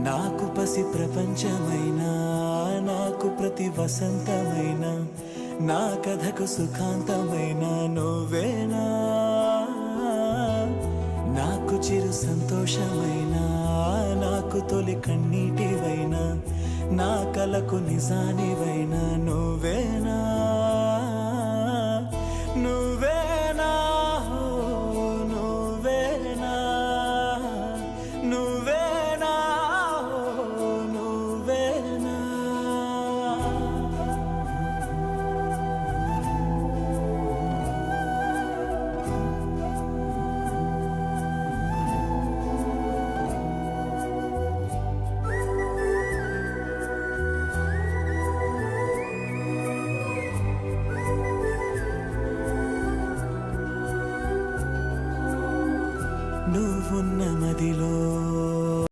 నాకు పసి ప్రపంచమైనా, నాకు ప్రతి వసంతమైనా, నా కథకు సుఖాంతమైన నువ్వేనా. నాకు చిరు సంతోషమైనా, నాకు తొలి కన్నీటివైనా, నా కలకు నిజానివైనా నువ్వేనా. నువ్వేనా, ఓ నువ్వేనా, నువ్వేనా, ఓ నువ్వేనా. నువ్వున్న మదిలో